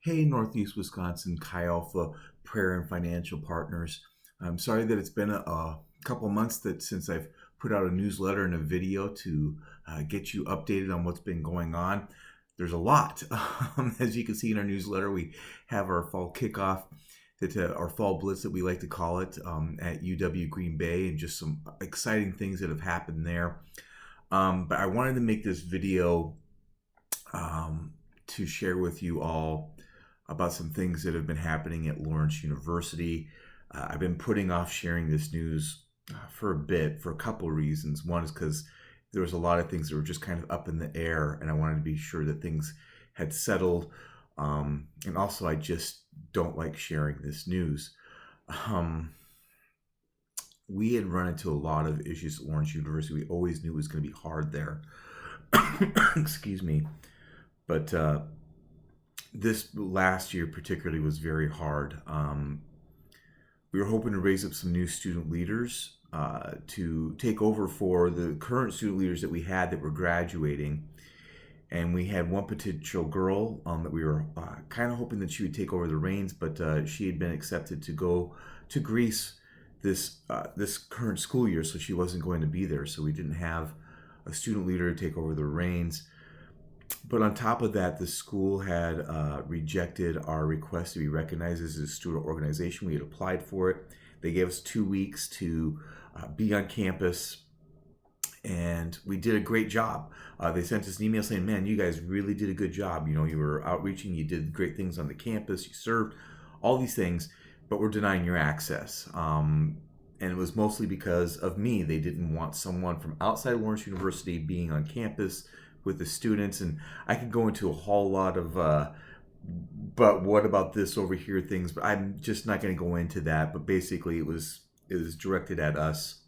Hey, Northeast Wisconsin, Chi Alpha Prayer and Financial Partners. I'm sorry that it's been a couple months since I've put out a newsletter and a video to get you updated on what's been going on. There's a lot. As you can see in our newsletter, we have our fall kickoff, our fall blitz that we like to call it, at UW Green Bay, and just some exciting things that have happened there. But I wanted to make this video to share with you all about some things that have been happening at Lawrence University. I've been putting off sharing this news for a bit for a couple of reasons. One is because there was a lot of things that were just kind of up in the air, and I wanted to be sure that things had settled. And also, I just don't like sharing this news. We had run into a lot of issues at Lawrence University. We always knew it was going to be hard there. Excuse me. But this last year particularly was very hard. We were hoping to raise up some new student leaders to take over for the current student leaders that we had that were graduating. And we had one potential girl that we were kind of hoping that she would take over the reins, but she had been accepted to go to Greece this current school year, so she wasn't going to be there. So we didn't have a student leader to take over the reins. But on top of that, the school had rejected our request to be recognized as a student organization. We had applied for it. They gave us 2 weeks to be on campus, and we did a great job. They sent us an email saying, man, you guys really did a good job. You know, you were outreaching, you did great things on the campus, you served, all these things, but we're denying your access. And it was mostly because of me. They didn't want someone from outside Lawrence University being on campus with the students. And I could go into a whole lot of but what about this over here things, but I'm just not going to go into that. But basically it was directed at us.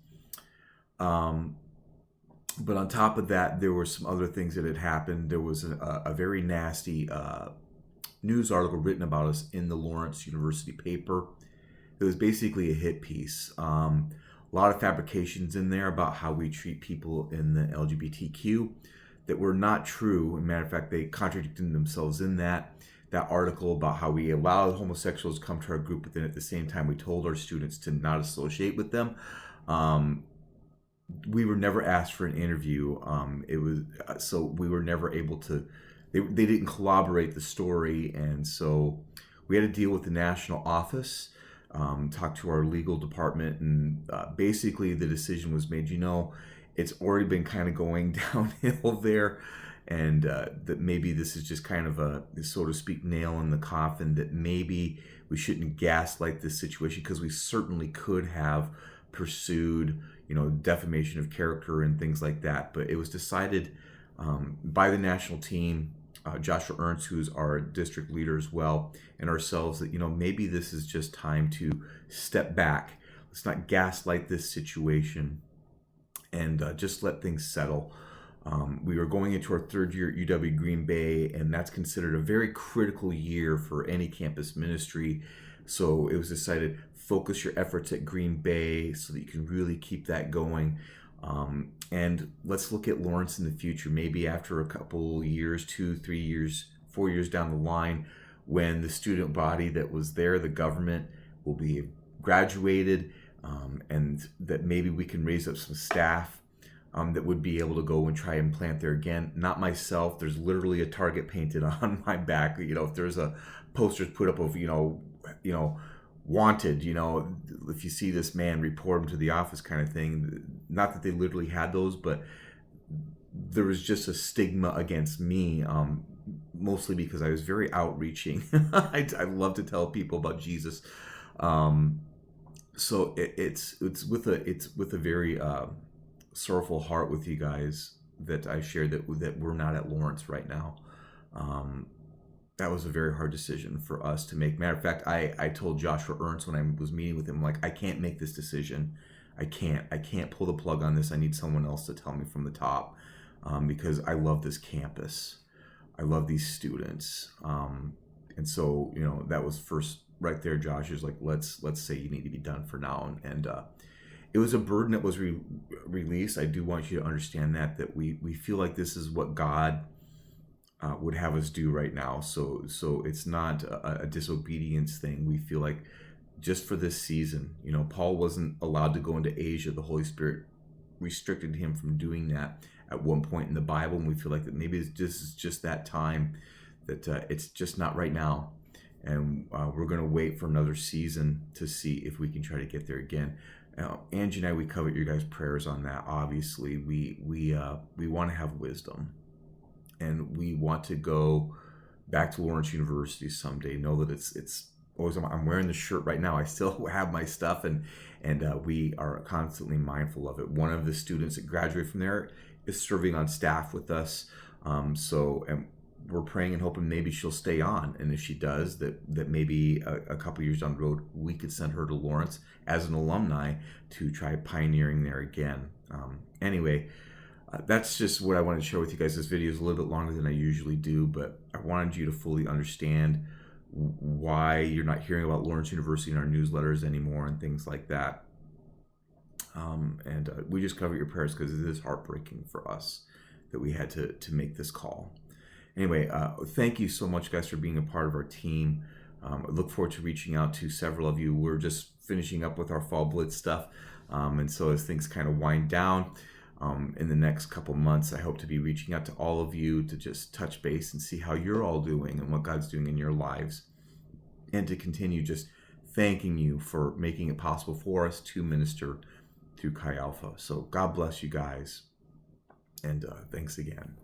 But on top of that, there were some other things that had happened. There was a very nasty news article written about us in the Lawrence University paper. It was basically a hit piece. A lot of fabrications in there about how we treat people in the LGBTQ that were not true. As a matter of fact, they contradicted themselves in that article about how we allow homosexuals to come to our group, but then at the same time we told our students to not associate with them. We were never asked for an interview. It was so we were never able to. They didn't corroborate the story, and so we had to deal with the national office, talk to our legal department, and basically the decision was made. You know, it's already been kind of going downhill there, and that maybe this is just kind of a, so to speak, nail in the coffin. That maybe we shouldn't gaslight this situation, because we certainly could have pursued, you know, defamation of character and things like that. But it was decided by the national team, Joshua Ernst, who's our district leader as well, and ourselves, that, you know, maybe this is just time to step back. Let's not gaslight this situation and just let things settle. We were going into our third year at UW Green Bay, and that's considered a very critical year for any campus ministry. So it was decided, focus your efforts at Green Bay so that you can really keep that going. And let's look at Lawrence in the future, maybe after a couple years, 2, 3 years, 4 years down the line, when the student body that was there, the government, will be graduated, and that maybe we can raise up some staff that would be able to go and try and plant there again. Not myself. There's literally a target painted on my back. You know, if there's a posters put up of, you know, wanted, you know, if you see this man, report him to the office kind of thing. Not that they literally had those, but there was just a stigma against me, mostly because I was very outreaching. I love to tell people about Jesus. So it's with a very sorrowful heart with you guys that I share that we're not at Lawrence right now. That was a very hard decision for us to make. Matter of fact, I told Joshua Ernst when I was meeting with him, like, I can't make this decision. I can't pull the plug on this. I need someone else to tell me from the top, because I love this campus. I love these students. And so, you know, that was first right there. Josh is like, let's say you need to be done for now. And it was a burden that was released. I do want you to understand that we feel like this is what God would have us do right now. So it's not a disobedience thing. We feel like just for this season, Paul wasn't allowed to go into Asia. The Holy Spirit restricted him from doing that at one point in the Bible, and we feel like that maybe it's just that time, that it's just not right now, and we're going to wait for another season to see if we can try to get there again. Now, Angie and I, we covet your guys' prayers on that. Obviously, we want to have wisdom, and we want to go back to Lawrence University someday. Know that it's always, I'm wearing the shirt right now. I still have my stuff, and we are constantly mindful of it. One of the students that graduated from there is serving on staff with us. And we're praying and hoping maybe she'll stay on, and if she does, that maybe a couple years down the road we could send her to Lawrence as an alumni to try pioneering there again. Anyway, that's just what I wanted to share with you guys. This video is a little bit longer than I usually do, but I wanted you to fully understand why you're not hearing about Lawrence University in our newsletters anymore and things like that. We just cover your prayers because it is heartbreaking for us that we had to make this call. Anyway, thank you so much, guys, for being a part of our team. I look forward to reaching out to several of you. We're just finishing up with our Fall Blitz stuff. And so as things kind of wind down in the next couple months, I hope to be reaching out to all of you to just touch base and see how you're all doing and what God's doing in your lives. And to continue just thanking you for making it possible for us to minister through Chi Alpha. So God bless you guys. And thanks again.